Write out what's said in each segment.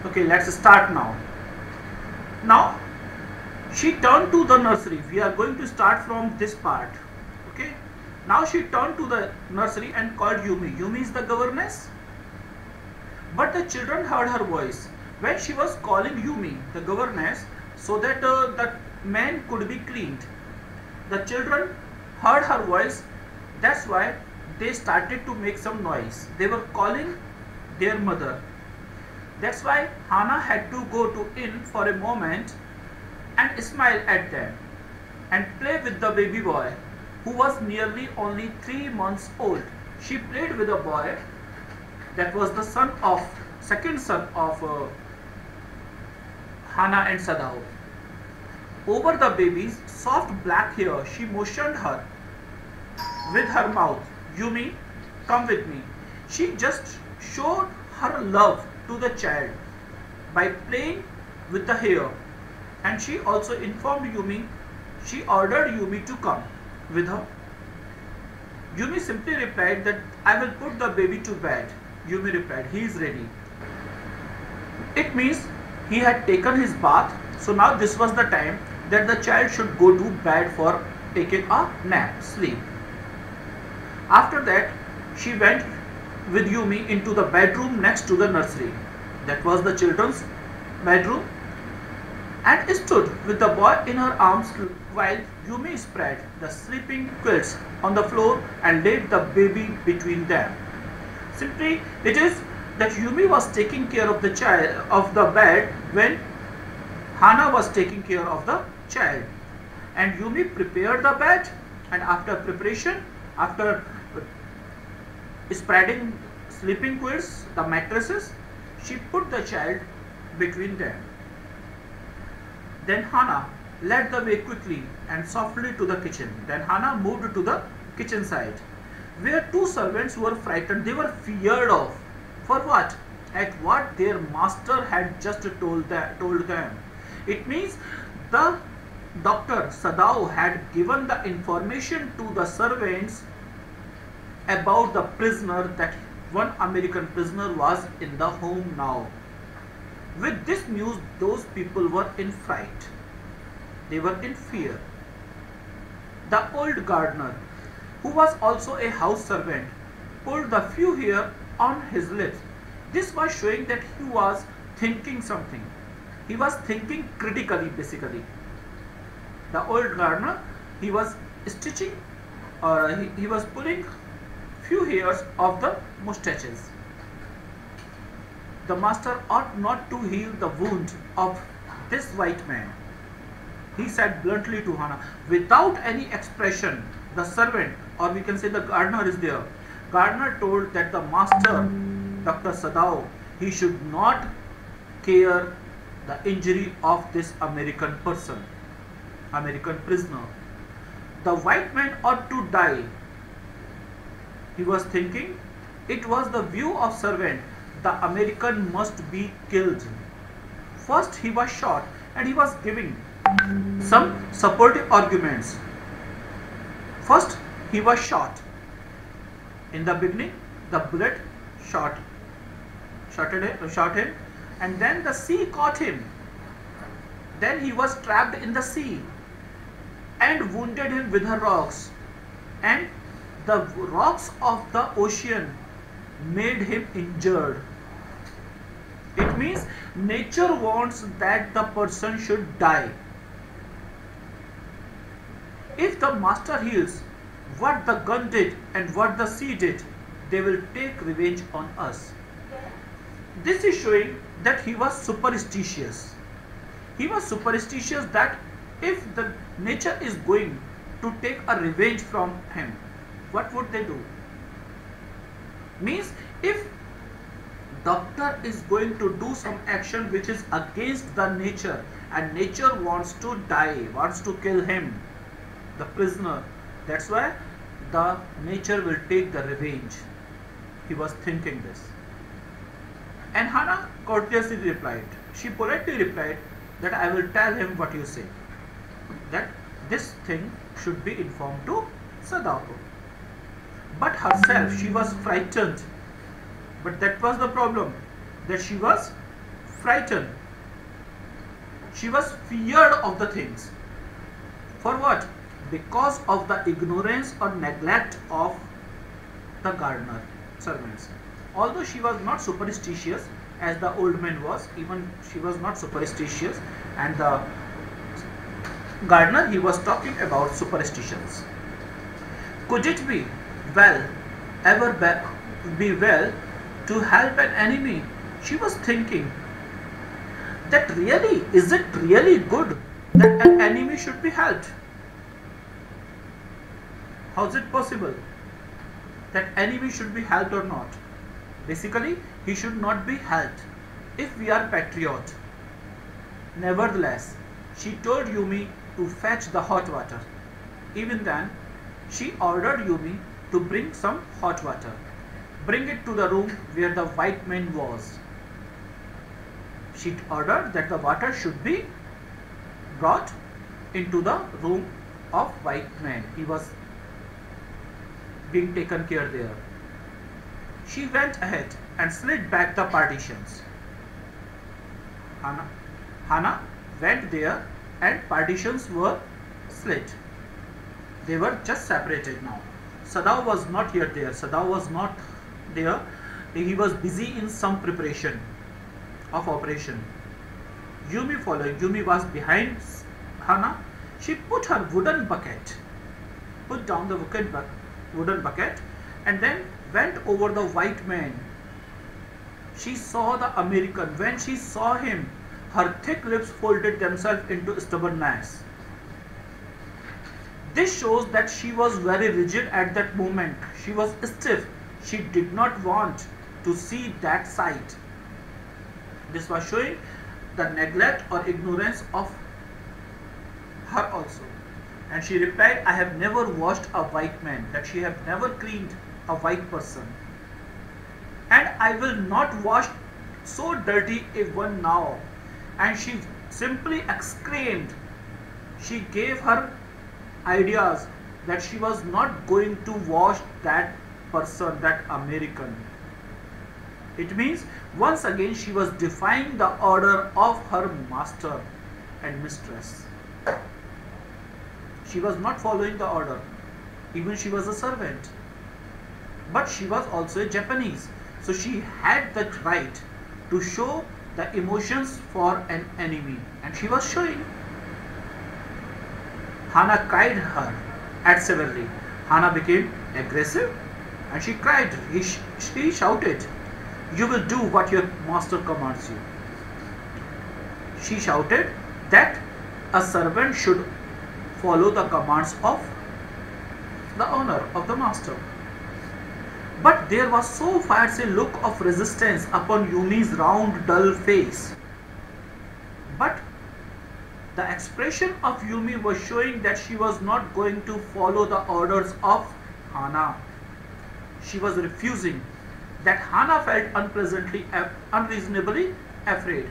Okay, let's start now. Now, she turned to the nursery. We are going to start from this part. Okay. Now she turned to the nursery and called Yumi. Yumi is the governess. But the children heard her voice when she was calling Yumi, the governess, so that the man could be cleaned. The children heard her voice. That's why they started to make some noise. They were calling their mother. That's why Hannah had to go to in for a moment and smile at them and play with the baby boy who was nearly only 3 months old. She played with a boy that was the second son of Hannah and Sadao. Over the baby's soft black hair, she motioned her with her mouth. Yumi, come with me. She just showed her love to the child by playing with the hair, and she also informed Yumi. She ordered Yumi to come with her. Yumi simply replied that I will put the baby to bed. Yumi replied, he is ready. It means he had taken his bath, so now this was the time that the child should go to bed for taking a nap, sleep. After that, she went with Yumi into the bedroom next to the nursery. That was the children's bedroom, and stood with the boy in her arms while Yumi spread the sleeping quilts on the floor and laid the baby between them. Simply, it is that Yumi was taking care of the child of the bed when Hannah was taking care of the child. And Yumi prepared the bed, and after preparation, after spreading sleeping quilts, the mattresses, she put the child between them. Then Hannah led the way quickly and softly to the kitchen. Then Hannah moved to the kitchen side, where two servants were frightened. They were feared of. For what? At what their master had just told them. It means the Dr. Sadao had given the information to the servants about the prisoner, that one American prisoner was in the home now. With this news, those people were in fright. They were in fear. The old gardener, who was also a house servant, pulled the few hair on his lips. This was showing that he was thinking something. He was thinking critically, basically. The old gardener, he was stitching, or he was pulling few hairs of the mustaches. The master ought not to heal the wound of this white man, he said bluntly to Hannah. Without any expression, the servant, or we can say the gardener, is there. Gardener told that the master, Dr. Sadao, he should not care the injury of this American person, American prisoner. The white man ought to die. He was thinking, it was the view of servant, the American must be killed. First he was shot, and he was giving some supportive arguments. First he was shot. In the beginning, the bullet shot him, and then the sea caught him. Then he was trapped in the sea and wounded him with her rocks, and the rocks of the ocean made him injured. It means nature wants that the person should die. If the master heals what the gun did and what the sea did, they will take revenge on us. This is showing that he was superstitious. He was superstitious that if the nature is going to take a revenge from him, what would they do? Means if doctor is going to do some action which is against the nature, and nature wants to die, wants to kill him, the prisoner, that's why the nature will take the revenge. He was thinking this. And Hannah courteously replied, she politely replied that I will tell him what you say, that this thing should be informed to Sadao. But herself, she was frightened. But that was the problem, that she was frightened. She was feared of the things. For what? Because of the ignorance or neglect of the gardener servants. Although she was not superstitious as the old man was, even she was not superstitious, and the gardener, he was talking about superstitions. Could it be well, ever be well to help an enemy? She was thinking that really, is it really good that an enemy should be helped? How is it possible that enemy should be helped or not? Basically, he should not be helped if we are patriot. Nevertheless, she told Yumi to fetch the hot water. Even then, she ordered Yumi to bring some hot water. Bring it to the room where the white man was. She ordered that the water should be brought into the room of white man. He was being taken care there. She went ahead and slid back the partitions. Hana went there and partitions were slit. They were just separated now. Sadao was not yet there. Sadao was not there. He was busy in some preparation of operation. Yumi following. Yumi was behind Hana. She put her wooden bucket, put down the wooden bucket, and then went over the white man. She saw the American. When she saw him, her thick lips folded themselves into stubbornness. This shows that she was very rigid at that moment. She was stiff. She did not want to see that sight. This was showing the neglect or ignorance of her also. And she replied, I have never washed a white man, that she have never cleaned a white person. And I will not wash so dirty a one now. And she simply exclaimed. She gave her ideas that she was not going to wash that person, that American. It means once again she was defying the order of her master and mistress. She was not following the order. Even she was a servant. But she was also a Japanese. So she had that right to show the emotions for an enemy. And she was showing. Hana cried her at severely. Hana became aggressive and she cried. She shouted, you will do what your master commands you. She shouted that a servant should follow the commands of the owner, of the master. But there was so fierce a look of resistance upon Yumi's round, dull face. But the expression of Yumi was showing that she was not going to follow the orders of Hana. She was refusing. That Hana felt unreasonably afraid.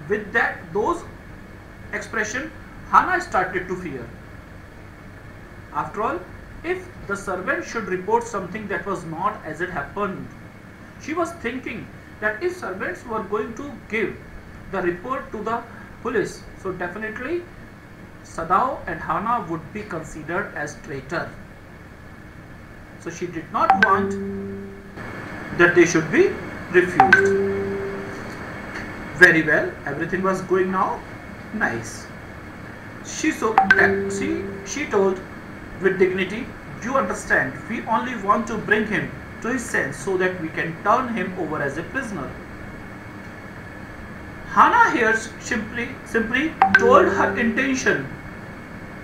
With those expression, Hana started to fear. After all, if the servant should report something that was not as it happened, she was thinking that if servants were going to give the report to the police, so definitely Sadao and Hana would be considered as traitor. So she did not want that they should be refused. Very well, everything was going now nice. She told with dignity, you understand, we only want to bring him to his sense so that we can turn him over as a prisoner. Hana here simply told her intention,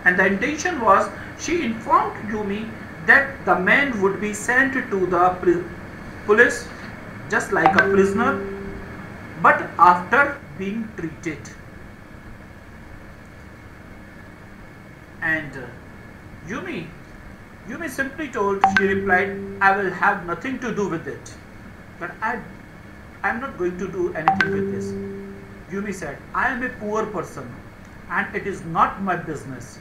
and the intention was she informed Yumi that the man would be sent to the police just like a prisoner, but after being treated. And Yumi simply told, she replied, I will have nothing to do with it. But I am not going to do anything with this. Yumi said, I am a poor person and it is not my business.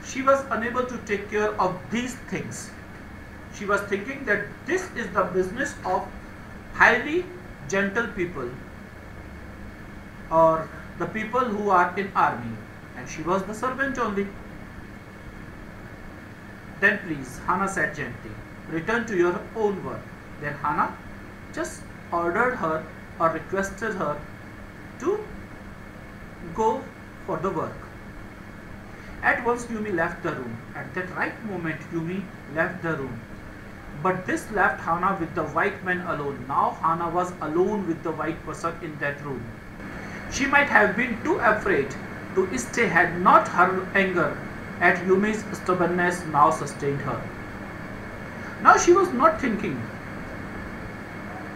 She was unable to take care of these things. She was thinking that this is the business of highly gentle people. or the people who are in army, and she was the servant only. Then please, Hannah said gently, return to your own work. Then Hannah just ordered her or requested her to go for the work. At once Yumi left the room. At that right moment Yumi left the room. But this left Hannah with the white man alone. Now Hannah was alone with the white person in that room. She might have been too afraid to stay had not her anger at Yumi's stubbornness now sustained her. Now she was not thinking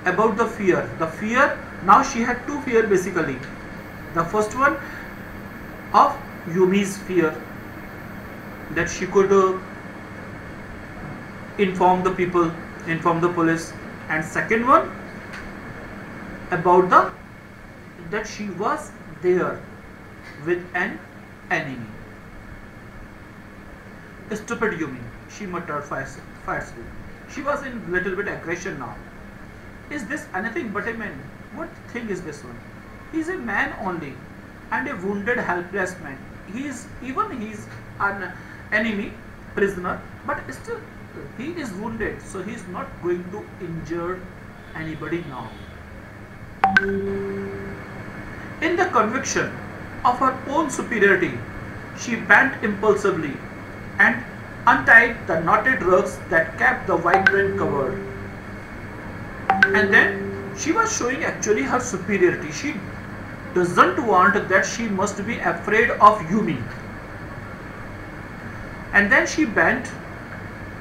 about the fear. Now she had two fear basically. The first one of Yumi's fear that she could inform the people, inform the police, and second one about that she was there with an enemy. Stupid Yumi, she muttered fiercely. She was in little bit aggression now. Is this anything but a man? What thing is this one? He is a man only, and a wounded, helpless man. He is an enemy, prisoner, but still he is wounded, so he is not going to injure anybody now. In the conviction of her own superiority, she bent impulsively and untied the knotted rugs that kept the white man covered. And then she was showing actually her superiority. She doesn't want that she must be afraid of Yumi. And then she bent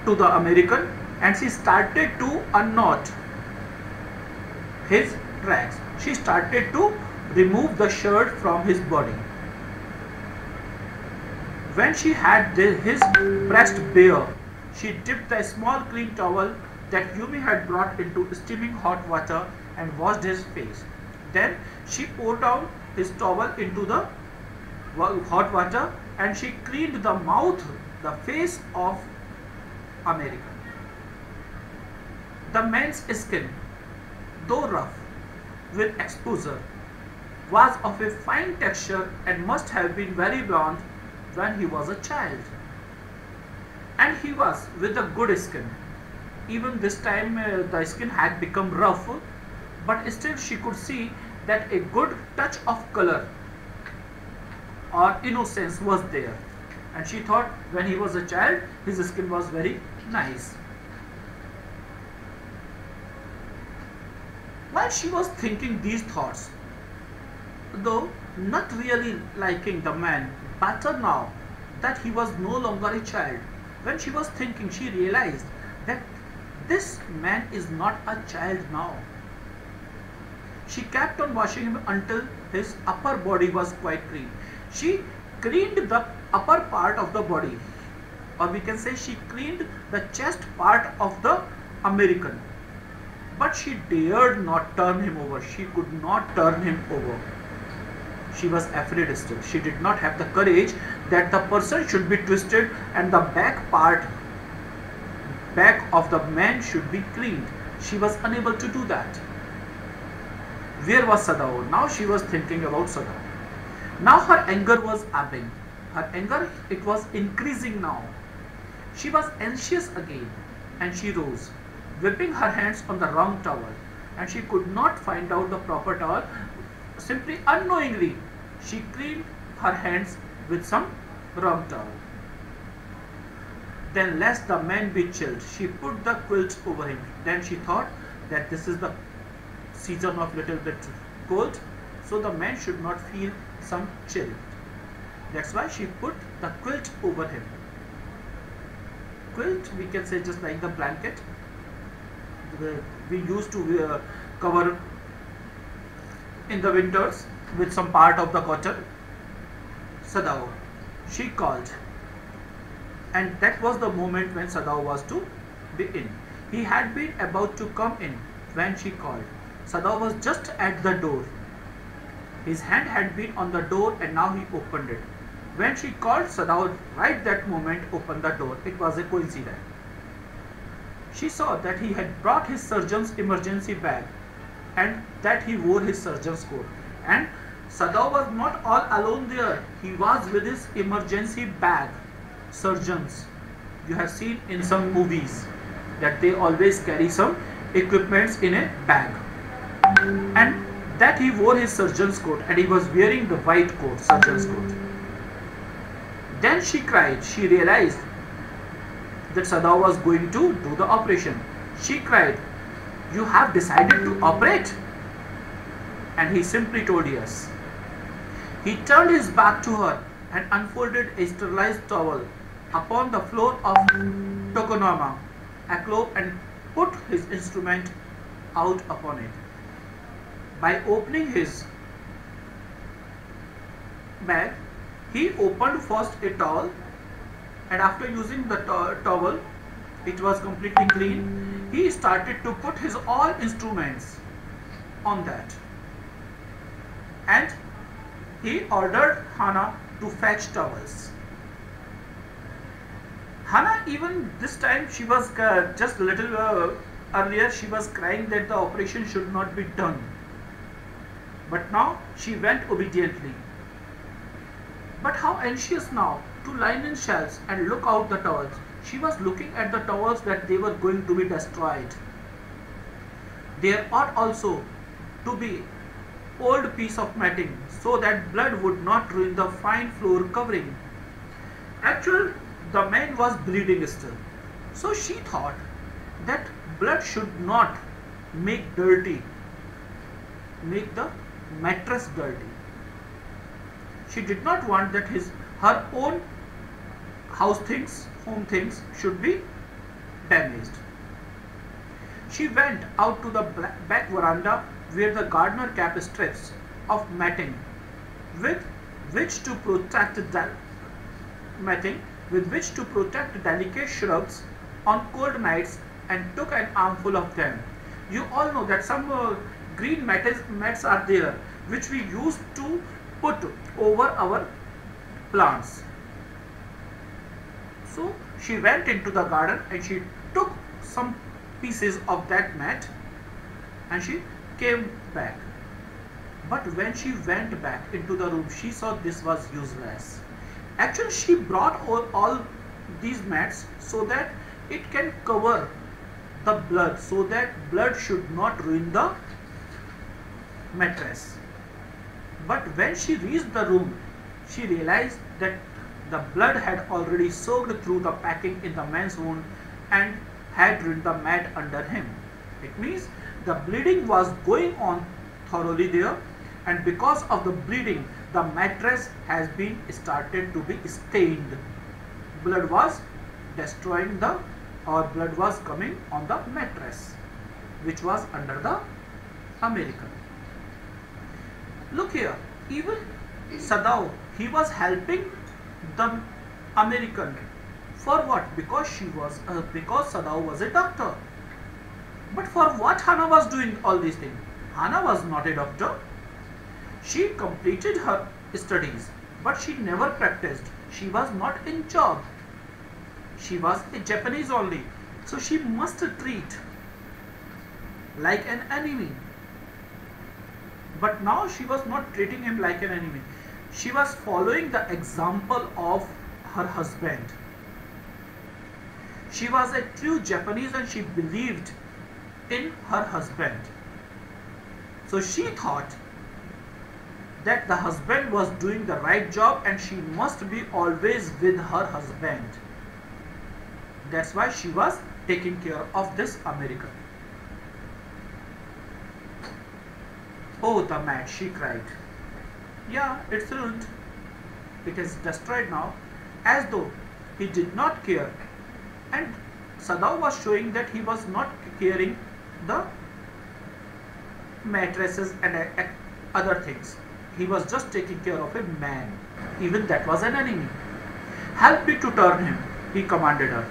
to the American and she started to unknot his rags. She started to remove the shirt from his body. When she had his breast bare, she dipped the small clean towel that Yumi had brought into steaming hot water and washed his face. Then she poured down his towel into the hot water and she cleaned the mouth, the face of American. The man's skin, though rough with exposure, was of a fine texture and must have been very blond when he was a child. And he was with a good skin. Even this time the skin had become rough, but still she could see that a good touch of color or innocence was there. And she thought when he was a child, his skin was very nice. While she was thinking these thoughts, though not really liking the man better now that he was no longer a child, when she was thinking, she realized that this man is not a child now. She kept on washing him until his upper body was quite clean. She cleaned the upper part of the body, or we can say she cleaned the chest part of the American. But she dared not turn him over. She could not turn him over. She was afraid still. She did not have the courage that the person should be twisted and the back of the man should be cleaned. She was unable to do that. Where was Sadao? Now she was thinking about Sadao. Now her anger was ebbing. Her anger, it was increasing now. She was anxious again and she rose, whipping her hands on the wrong towel, and she could not find out the proper towel. Simply unknowingly, she cleaned her hands with some wrong towel. Then lest the man be chilled, she put the quilt over him. Then she thought that this is the season of little bit cold, so the man should not feel some chill. That's why she put the quilt over him. Quilt, we can say just like the blanket we used to cover in the winters with some part of the cotton. Sadao, she called, and that was the moment when Sadao was to be in. He had been about to come in when she called. Sadao was just at the door. His hand had been on the door and now he opened it. When she called, Sadao right that moment opened the door. It was a coincidence. She saw that he had brought his surgeon's emergency bag and that he wore his surgeon's coat. And Sadao was not all alone there. He was with his emergency bag. Surgeons, you have seen in some movies that they always carry some equipments in a bag. And that he wore his surgeon's coat, and he was wearing the white coat, surgeon's coat. Then she cried. She realized that Sadao was going to do the operation. She cried, "You have decided to operate?" And he simply told yes. He turned his back to her and unfolded a sterilized towel upon the floor of Tokonoma, and put his instrument out upon it. By opening his bag, he opened first a towel, and after using the towel, it was completely clean. He started to put his all instruments on that, and he ordered Hannah to fetch towels. Hannah, even this time, she was just a little earlier, she was crying that the operation should not be done. But now she went obediently. But how anxious now to line in shelves and look out the towels. She was looking at the towels that they were going to be destroyed. There ought also to be old piece of matting so that blood would not ruin the fine floor covering. Actually, the man was bleeding still. So she thought that blood should not make the mattress dirty. She did not want that her own home things should be damaged. She went out to the back veranda where the gardener kept strips of matting with which to protect delicate shrubs on cold nights, and took an armful of them. You all know that some green mats are there which we used to put over our plants. So she went into the garden and she took some pieces of that mat and she came back. But when she went back into the room, she saw this was useless. Actually, she brought all these mats so that it can cover the blood, so that blood should not ruin the mattress. But when she reached the room, she realized that the blood had already soaked through the packing in the man's wound and had ruined the mat under him. It means the bleeding was going on thoroughly there, and because of the bleeding, the mattress has been started to be stained. Blood was blood was coming on the mattress, which was under the American. Look here, even Sadao, he was helping the American. For what? Because Sadao was a doctor. But for what Hannah was doing all these things? Hannah was not a doctor. She completed her studies, but she never practiced. She was not in job. She was a Japanese only. So she must treat like an enemy. But now she was not treating him like an enemy. She was following the example of her husband. She was a true Japanese and she believed in her husband. So she thought that the husband was doing the right job and she must be always with her husband. That's why she was taking care of this American. Oh, the mat, she cried. Yeah, it's ruined. It is destroyed now, as though he did not care. And Sadao was showing that he was not caring the mattresses and other things. He was just taking care of a man. Even that was an enemy. Help me to turn him, he commanded her.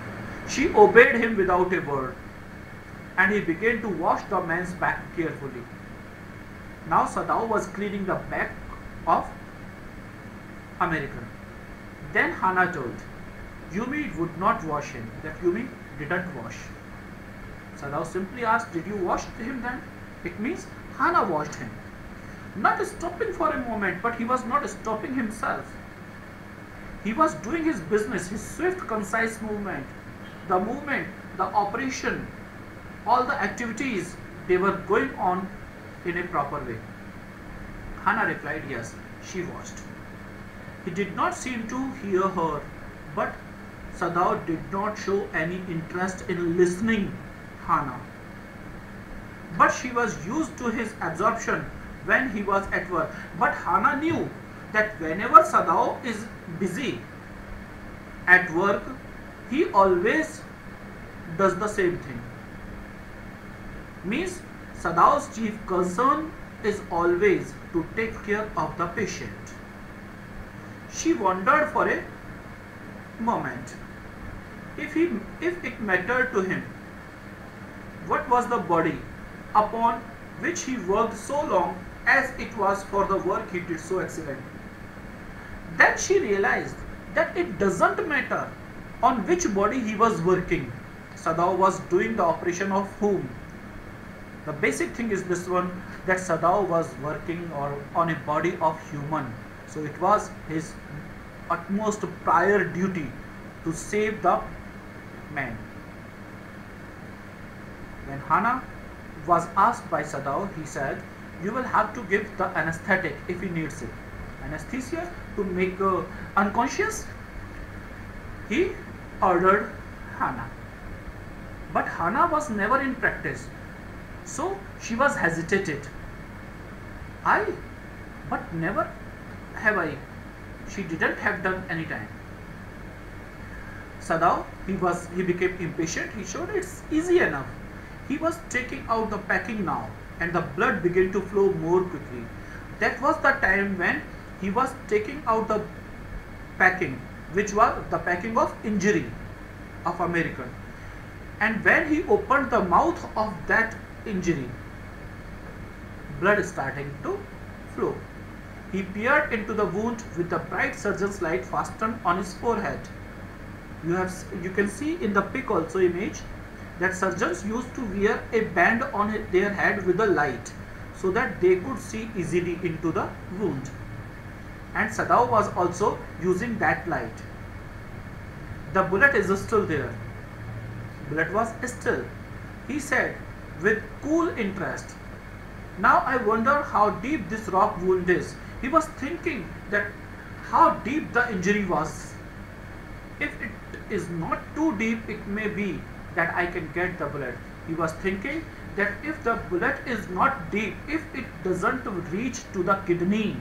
She obeyed him without a word, and he began to wash the man's back carefully. Now Sadao was cleaning the back of American. Then Hannah told, Yumi would not wash him. That Yumi didn't wash. Sadao simply asked, did you wash him then? It means Hannah washed him. not stopping for a moment, but he was not stopping himself. He was doing his business, his swift, concise movement, the operation, all the activities, they were going on in a proper way. Hannah replied, yes, she watched. He did not seem to hear her, but Sadao did not show any interest in listening Hannah. But she was used to his absorption when he was at work. But Hannah knew that whenever Sadao is busy at work, he always does the same thing. Means Sadao's chief concern is always to take care of the patient. She wondered for a moment if it mattered to him what was the body upon which he worked so long as it was for the work he did so excellently. Then she realized that it doesn't matter on which body he was working. Sadao was doing the operation of whom? The basic thing is this one, that Sadao was working on a body of human. So it was his utmost prior duty to save the man. When Hannah was asked by Sadao, he said, you will have to give the anesthetic if he needs it. Anesthesia to make unconscious, he ordered Hannah. But Hannah was never in practice, so she was hesitated. But never have I. She didn't have done any time. Sadao, he became impatient. He showed it's easy enough. He was taking out the packing now, and the blood began to flow more quickly. That was the time when he was taking out the packing, which was the packing of injury of American. And when he opened the mouth of that injury, blood starting to flow. He peered into the wound with the bright surgeon's light fastened on his forehead. You can see in the pic also image that surgeons used to wear a band on their head with a light so that they could see easily into the wound. And Sadao was also using that light. The bullet is still there. Bullet was still. He said with cool interest, now I wonder how deep this rock wound is. He was thinking that how deep the injury was. If it is not too deep, it may be that I can get the bullet. He was thinking that if the bullet is not deep, if it doesn't reach to the kidney,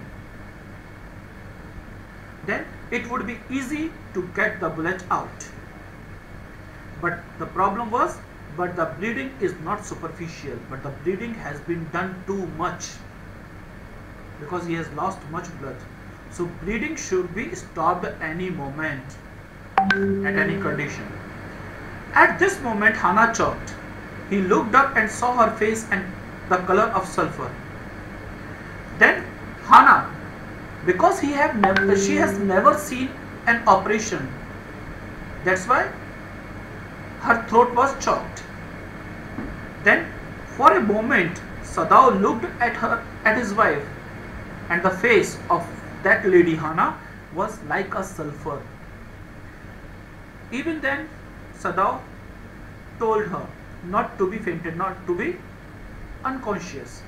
then it would be easy to get the bullet out. But the problem was, but the bleeding is not superficial, but the bleeding has been done too much because he has lost much blood. So bleeding should be stopped any moment, at any condition. At this moment, Hannah choked. He looked up and saw her face and the color of sulfur. Then Hannah, because she has never seen an operation, that's why her throat was choked. Then for a moment Sadao looked at his wife, and the face of that lady Hannah was like a sulfur. Even then Sadao told her not to be fainted, not to be unconscious.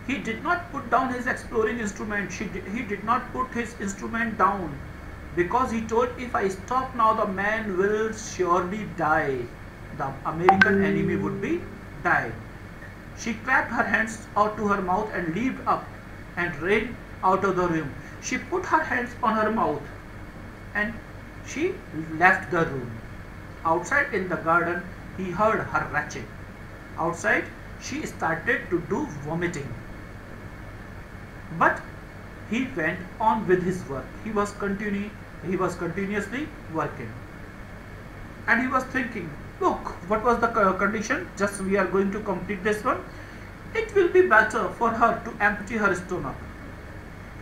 He did not put down his exploring instrument. He did not put his instrument down, because he told, if I stop now, the man will surely die. The American enemy would be died. She clapped her hands out to her mouth and leaped up and ran out of the room. She put her hands on her mouth and she left the room. Outside in the garden, he heard her retching. Outside, she started to do vomiting. But he went on with his work. He was continuously working. And he was thinking, look, what was the condition? Just we are going to complete this one. It will be better for her to empty her stomach.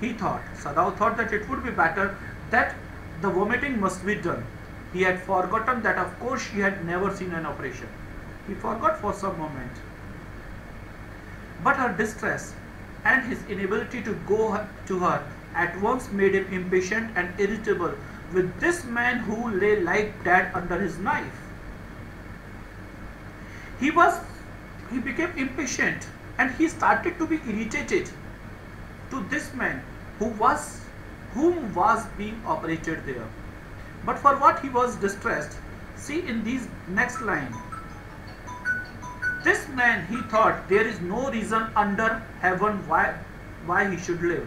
He thought, Sadao thought that it would be better that the vomiting must be done. He had forgotten that of course she had never seen an operation. He forgot for some moment. But her distress and his inability to go to her at once made him impatient and irritable with this man who lay like dead under his knife. He became impatient and he started to be irritated to this man whom was being operated there. But for what he was distressed, see in these next line. This man, he thought, there is no reason under heaven why he should live.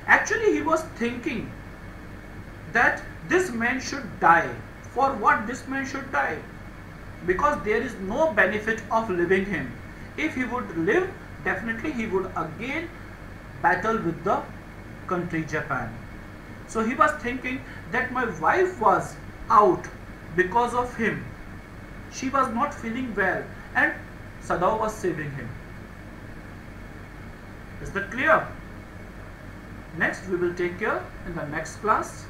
Actually, he was thinking that this man should die. For what this man should die? Because there is no benefit of living him. If he would live, definitely he would again battle with the country Japan. So he was thinking that my wife was out because of him. She was not feeling well and Sadao was saving him. Is that clear? Next we will take care in the next class.